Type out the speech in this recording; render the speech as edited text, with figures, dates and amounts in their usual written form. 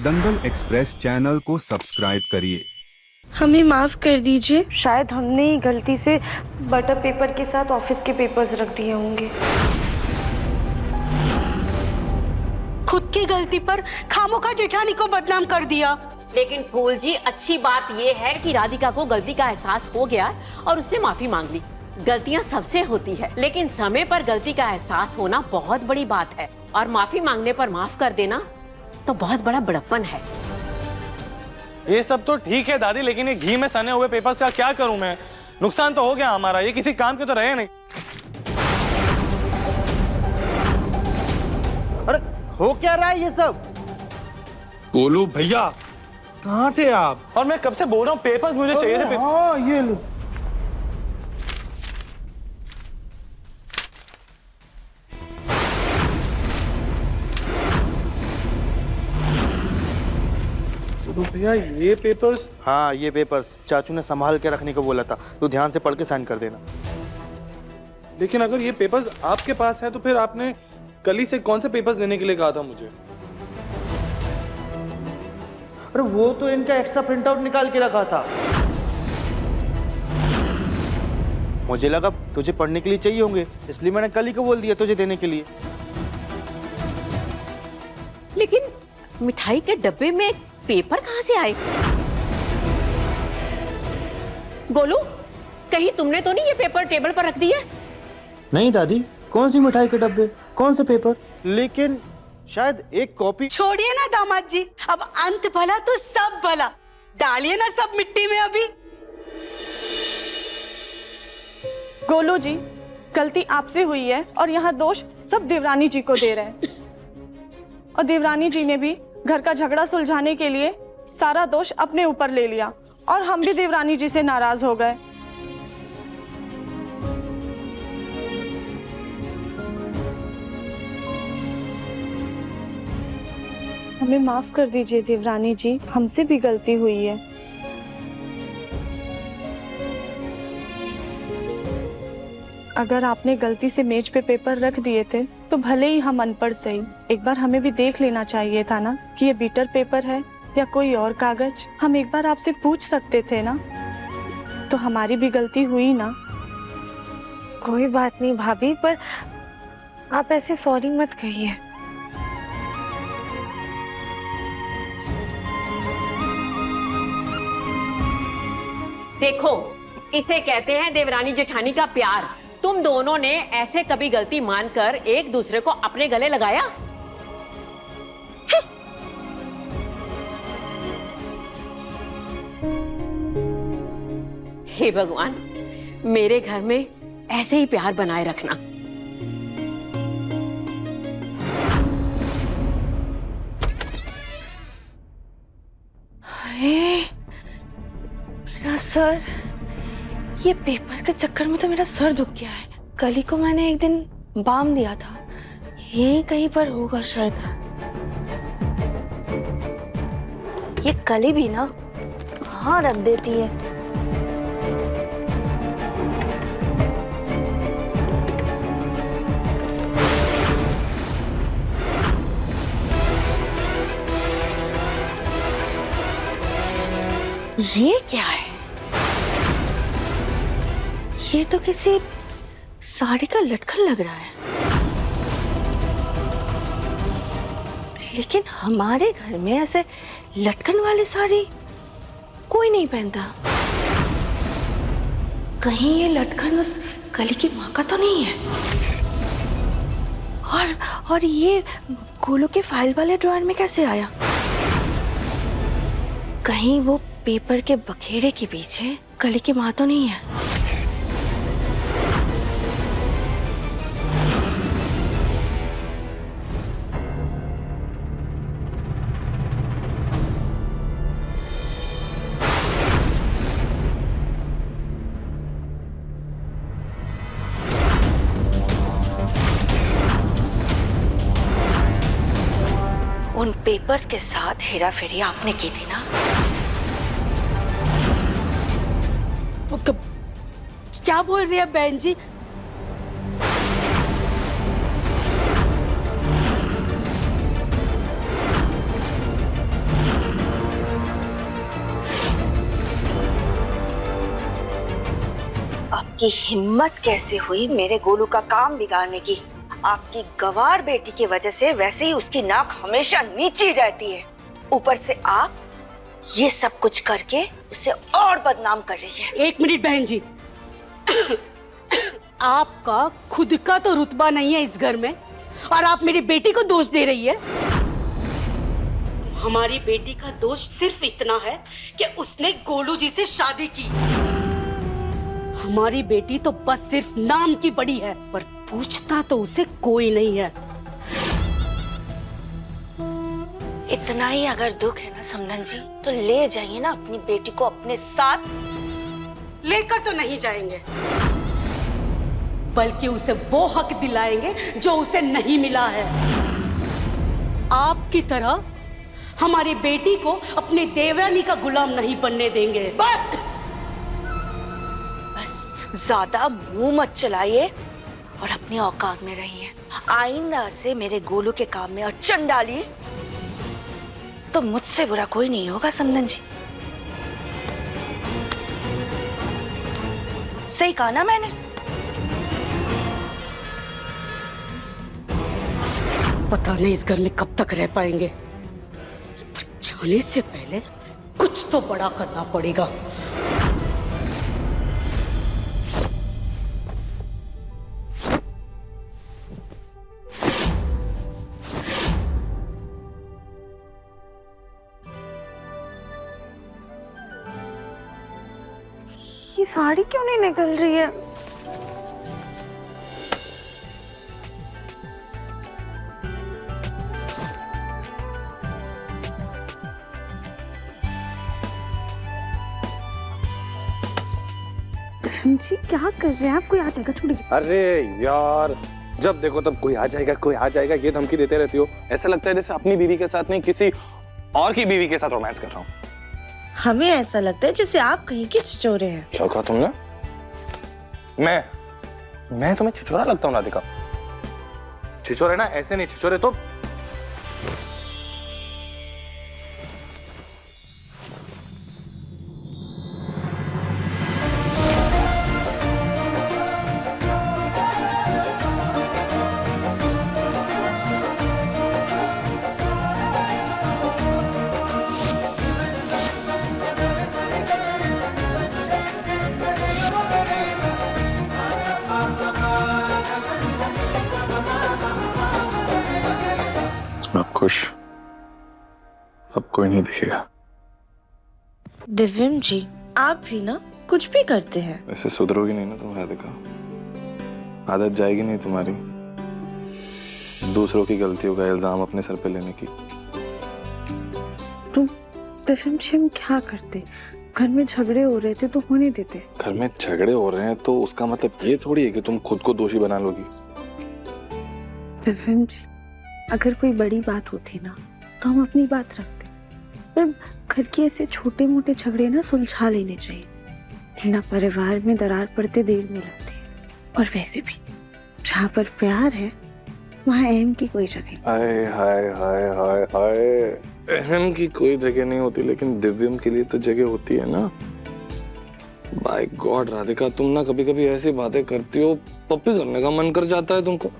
दंगल express channel को subscribe करिए। हमें माफ कर दीजिए, शायद हमने ही गलती से बटर पेपर के साथ ऑफिस के पेपर्स रख दिए होंगे। खुद की गलती पर खामोखा जेठानी को बदनाम कर दिया। लेकिन फूल जी, अच्छी बात ये है कि राधिका को गलती का एहसास हो गया और उसने माफी मांग ली। गलतियां सबसे होती है, लेकिन समय पर गलती का एहसास होना बहुत बड़ी बात है और माफी मांगने पर माफ कर देना तो बहुत बड़ा बड़प्पन है। ये सब तो ठीक है दादी, लेकिन ये घी में सने हुए पेपर्स का क्या करूं मैं? नुकसान तो हो गया हमारा, ये किसी काम के तो रहे नहीं। अरे हो क्या रहा है ये सब? गोलू भैया कहाँ थे आप? और मैं कब से बोल रहा हूँ पेपर्स मुझे चाहिए थे। हाँ ये लो। गोलू भैया ये पेपर्स? हाँ ये पेपर्स चाचू ने संभाल के रखने को बोला था, तो ध्यान से पढ़ के साइन कर देना। लेकिन अगर ये पेपर्स आपके पास है तो फिर आपने कल ही से कौन से पेपर्स देने के लिए कहा था मुझे? अरे वो तो इनका एक्स्ट्रा प्रिंट आउट निकाल के रखा था। मुझे लगा तुझे पढ़ने के लिए चाहिए होंगे, इसलिए मैंने कल ही को बोल दिया तुझे देने के लिए। लेकिन मिठाई के डब्बे में पेपर कहाँ से आए? गोलू, कहीं तुमने तो नहीं ये पेपर टेबल पर रख दिया? नहीं दादी, कौन सी मिठाई के डब्बे, कौन से पेपर? लेकिन शायद एक कॉपी। छोड़िए ना दामाद जी, अब अंत भला तो सब भला। डालिए ना सब मिट्टी में अभी। गोलू जी, गलती आपसे हुई है और यहाँ दोष सब देवरानी जी को दे रहे हैं। और देवरानी जी ने भी घर का झगड़ा सुलझाने के लिए सारा दोष अपने ऊपर ले लिया और हम भी देवरानी जी से नाराज हो गए। हमें माफ कर दीजिए देवरानी जी, हमसे भी गलती हुई है। अगर आपने गलती से मेज पे पेपर रख दिए थे तो भले ही हम अनपढ़ सही, एक बार हमें भी देख लेना चाहिए था ना कि ये बीटर पेपर है या कोई और कागज। हम एक बार आपसे पूछ सकते थे ना, तो हमारी भी गलती हुई ना। कोई बात नहीं भाभी, पर आप ऐसे सॉरी मत कहिए। देखो, इसे कहते हैं देवरानी जेठानी का प्यार। तुम दोनों ने ऐसे कभी गलती मानकर एक दूसरे को अपने गले लगाया? हे भगवान, मेरे घर में ऐसे ही प्यार बनाए रखना। मेरा सर, ये पेपर के चक्कर में तो मेरा सर दुख गया है। कल ही को मैंने एक दिन बाम दिया था, यही कहीं पर होगा शायद। ये कली भी ना कहाँ रख देती है। ये क्या है? ये तो किसी साड़ी का लटकन लग रहा है, लेकिन हमारे घर में ऐसे लटकन वाली साड़ी कोई नहीं पहनता। कहीं ये लटकन उस कली की माँ का तो नहीं है? और ये गोलू के फाइल वाले ड्रॉअर में कैसे आया? कहीं वो पेपर के बखेड़े के पीछे कली की माँ तो नहीं है? उन पेपर्स के साथ हेराफेरी आपने की थी ना? क्या बोल रही है बहन जी? आपकी हिम्मत कैसे हुई मेरे गोलू का काम बिगाड़ने की? आपकी गवार बेटी की वजह से वैसे ही उसकी नाक हमेशा नीची रहती है, ऊपर से आप ये सब कुछ करके उसे और बदनाम कर रही है। 1 मिनट बहन जी, आपका खुद का तो रुतबा नहीं है इस घर में और आप मेरी बेटी को दोष दे रही है। हमारी बेटी का दोष सिर्फ इतना है कि उसने गोलू जी से शादी की। हमारी बेटी तो बस सिर्फ नाम की बड़ी है, पर पूछता तो उसे कोई नहीं है। इतना ही अगर दुख है ना समधन जी, तो ले जाइए ना अपनी बेटी को अपने साथ। लेकर तो नहीं जाएंगे, बल्कि उसे वो हक दिलाएंगे जो उसे नहीं मिला है। आपकी तरह हमारी बेटी को अपनी देवरानी का गुलाम नहीं बनने देंगे। बस ज्यादा मुंह मत चलाइए और अपनी औकात में रहिए। आइंदा से मेरे गोलू के काम में अड़चन डालिए तो मुझसे बुरा कोई नहीं होगा समधन जी। सही कहा ना मैंने? पता नहीं इस घर में कब तक रह पाएंगे, पर जाने से पहले कुछ तो बड़ा करना पड़ेगा। ये साड़ी क्यों नहीं निकल रही है? जी क्या कर रहे हैं आप? कोई आ जाएगा, छोड़िए। अरे यार, जब देखो तब कोई आ जाएगा कोई आ जाएगा, ये धमकी देते रहती हो। ऐसा लगता है जैसे अपनी बीवी के साथ नहीं किसी और की बीवी के साथ रोमांस कर रहा हूँ। हमें ऐसा लगता है जैसे आप कहीं के छिछोरे हैं। क्या कहा तुमने? मैं तुम्हें छिछोरा लगता हूँ राधिका? छिछोरे ना, ऐसे नहीं छिछोरे तो। अब खुश, अब कोई नहीं दिखेगा। दिव्यम जी, आप भी ना कुछ भी करते हैं। वैसे सुधरोगी नहीं ना तुम राधिका, आदत जाएगी नहीं तुम्हारी दूसरों की गलतियों का इल्जाम अपने सर पे लेने की। तो दिव्यम जी हम क्या करते? घर में झगड़े हो रहे थे तो होने देते। घर में झगड़े हो रहे हैं तो उसका मतलब ये थोड़ी है कि तुम खुद को दोषी बना लोगी। दिव्यम जी, अगर कोई बड़ी बात होती ना तो हम अपनी बात रखते, पर घर के ऐसे छोटे मोटे झगड़े ना सुलझा लेने चाहिए, वरना परिवार में दरार पड़ते देर में लगती है। और वैसे भी जहाँ पर प्यार है वहाँ अहम की कोई जगह नहीं। हाय हाय हाय हाय हाय, अहम की कोई जगह नहीं होती, लेकिन दिव्यम के लिए तो जगह होती है ना। बाय गॉड राधिका, तुम ना कभी कभी ऐसी बातें करती हो, पप्पी करने का मन कर जाता है तुमको।